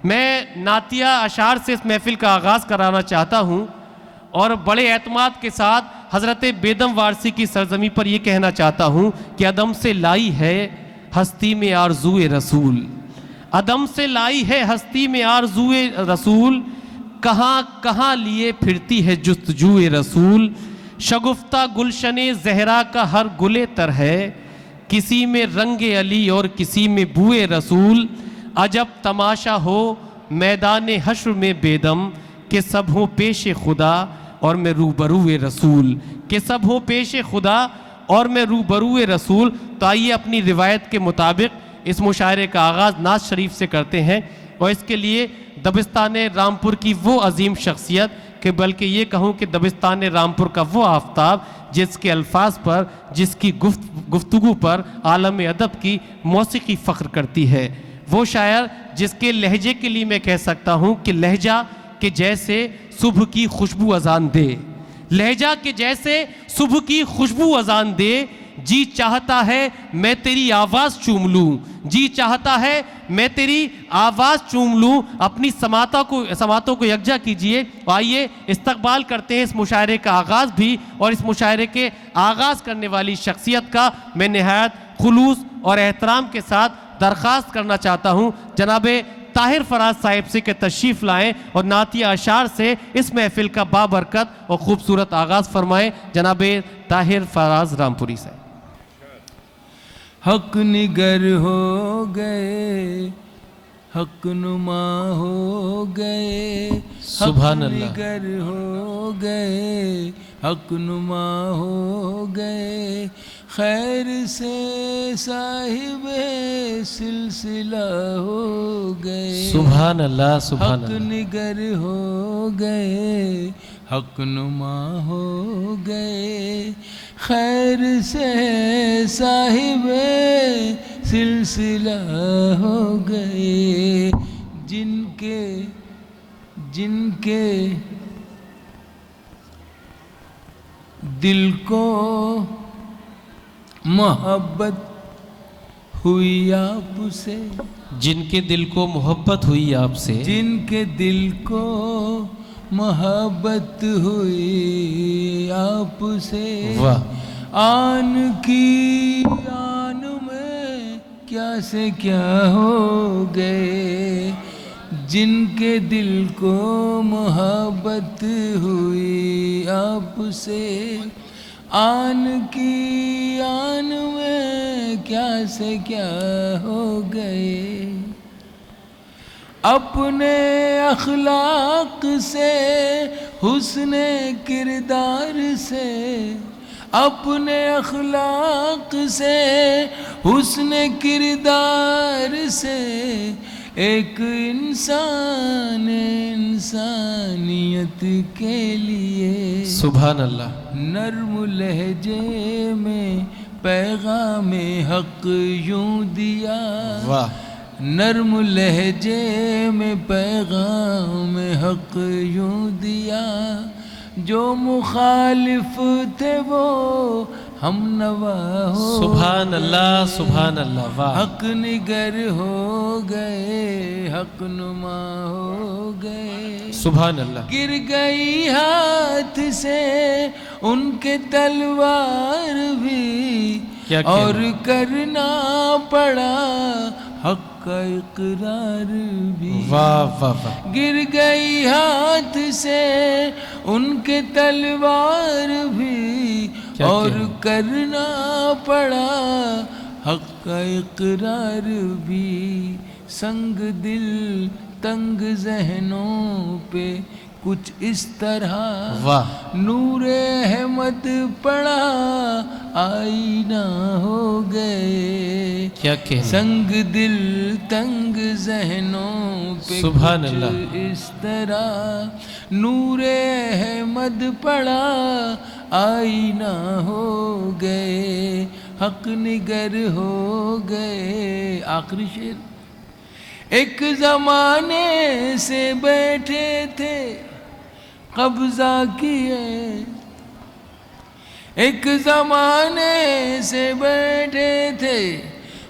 میں نعتیہ اشعار سے اس محفل کا آغاز کرانا چاہتا ہوں اور بڑے اعتماد کے ساتھ حضرت بیدم وارسی کی سرزمین پر یہ کہنا چاہتا ہوں کہ عدم سے لائی ہے ہستی میں آرزوئے رسول، عدم سے لائی ہے ہستی میں آرزوئے رسول، کہاں کہاں لیے پھرتی ہے جستجوئے رسول، شگفتہ گلشن زہرا کا ہر گلے تر ہے، کسی میں رنگ علی اور کسی میں بوئے رسول، عجب تماشا ہو میدان حشر میں بیدم کہ سب ہوں پیش خدا اور میں روبروئے رسول، کہ سب ہوں پیش خدا اور میں روبروئے رسول۔ تو آئیے اپنی روایت کے مطابق اس مشاعرے کا آغاز نعت شریف سے کرتے ہیں، اور اس کے لیے دبستان رامپور کی وہ عظیم شخصیت کہ بلکہ یہ کہوں کہ دبستان رامپور کا وہ آفتاب جس کے الفاظ پر، جس کی گفتگو پر عالم ادب کی موسیقی فخر کرتی ہے، وہ شاعر جس کے لہجے کے لیے میں کہہ سکتا ہوں کہ لہجہ کہ جیسے صبح کی خوشبو اذان دے، لہجہ کہ جیسے صبح کی خوشبو اذان دے، جی چاہتا ہے میں تیری آواز چوم لوں، جی چاہتا ہے میں تیری آواز چوم لوں۔ اپنی سماعتوں کو یکجا کیجئے، آئیے استقبال کرتے ہیں اس مشاعرے کا آغاز بھی، اور اس مشاعرے کے آغاز کرنے والی شخصیت کا میں نہایت خلوص اور احترام کے ساتھ درخواست کرنا چاہتا ہوں جناب طاہر فراز صاحب سے کہ تشریف لائیں اور نعتیہ اشعار سے اس محفل کا بابرکت اور خوبصورت آغاز فرمائیں۔ جناب طاہر فراز رامپوری سے۔ حق نگر ہو گئے، حق نما ہو گئے، سبحان حق اللہ، نگر ہو گئے، حق نما ہو گئے، خیر سے صاحب سلسلہ ہو گئے، سبحان اللہ، سبحان حق اللہ، نگر ہو گئے، حق نما ہو گئے، خیر سے صاحب سلسلہ ہو گئے، جن کے دل کو محبت ہوئی آپ سے، جن کے دل کو محبت ہوئی آپ سے، جن کے دل کو محبت ہوئی آپ سے، واہ، آن کی آن میں کیا سے کیا ہو گئے، جن کے دل کو محبت ہوئی آپ سے، آن کی آن میں کیا سے کیا ہو گئے، اپنے اخلاق سے حسن کردار سے، اپنے اخلاق سے حسن کردار سے، ایک انسان انسانیت کے لیے سبحان اللہ، نرم لہجے میں پیغام حق یوں دیا، واہ، نرم لہجے میں پیغام حق یوں دیا، جو مخالف تھے وہ ہم نوا ہو، سبحان اللہ، سبحان اللہ، واہ، حق نگر ہو گئے، حق نما ہو گئے، سبحان اللہ، گر گئی ہاتھ سے ان کے تلوار بھی، کیا اور کرنا پڑا حق کا اقرار بھی، واہ واہ واہ، گر گئی ہاتھ سے ان کے تلوار بھی، کیا اور کہنا، کرنا پڑا حق کا اقرار بھی، سنگ دل تنگ ذہنوں پہ کچھ اس طرح واہ، نور احمد پڑا آئینہ ہو گئے، کیا کہنا، سنگ دل تنگ ذہنوں پہ سبحان کچھ اللہ، اس طرح نور احمد پڑا آئینہ ہو گئے، حق نگر ہو گئے۔ آخری شعر، ایک زمانے سے بیٹھے تھے قبضہ کیے، ایک زمانے سے بیٹھے تھے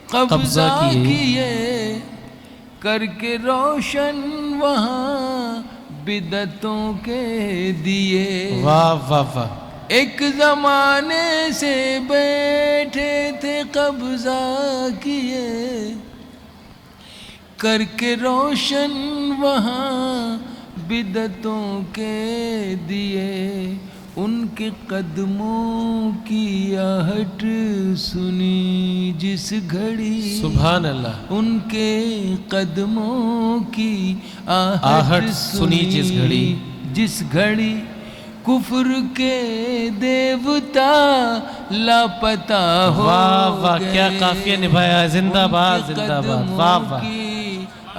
قبضہ کیے، کر کے روشن وہاں بدعتوں کے دیے. واہ واہ واہ. ایک زمانے سے بیٹھے تھے قبضہ کیے, کر کے روشن وہاں بدعتوں کے دیے. ان کے قدموں کی آہٹ سنی جس گھڑی, سبحان اللہ. ان کے قدموں کی آہٹ سنی جس گھڑی کفر کے دیوتا لاپتہ ہو واہ واہ, گئے. کیا قافیہ نبھایا. زندہ باد زندہ باد. واہ واہ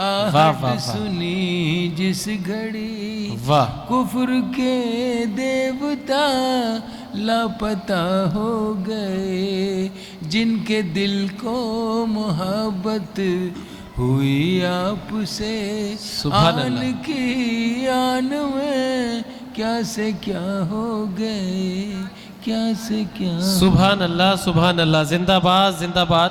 آہٹ سنی جس گھڑی واہ. کفر کے دیوتا لاپتہ ہو گئے. جن کے دل کو محبت ہوئی آپ سے, سبحان آن اللہ. کی آن میں کیا سے کیا ہو گئے, کیا سے کیا. سبحان اللہ سبحان اللہ. زندہ باد زندہ باد.